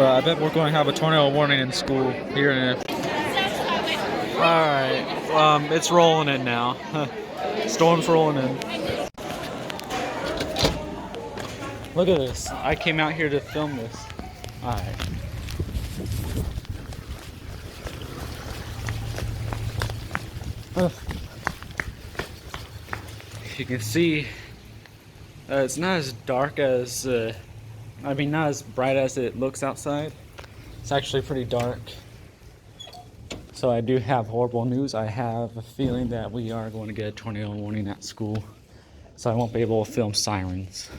but I bet we're going to have a tornado warning in school here in a... Alright, it's rolling in now. Storm's rolling in. Look at this. I came out here to film this. Alright. You can see it's not as dark as not as bright as it looks outside. It's actually pretty dark. So I do have horrible news. I have a feeling that we are going to get a tornado warning at school, so I won't be able to film sirens.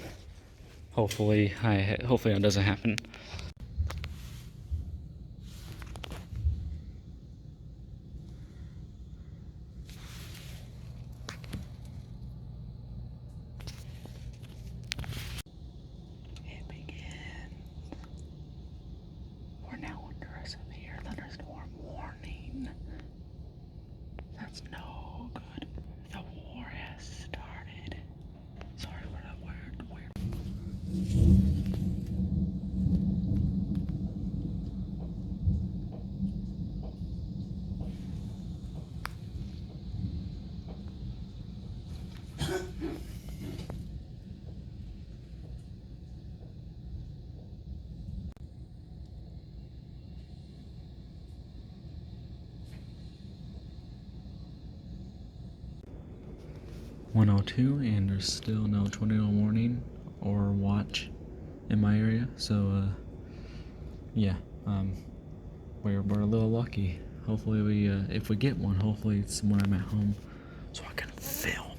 Hopefully that doesn't happen. We're now under a severe thunderstorm warning. That's no good. The war has started. Sorry for that weird. (102) and there's still no tornado warning or watch in my area, so yeah, we're a little lucky. Hopefully if we get one, hopefully it's when I'm at home so I can film.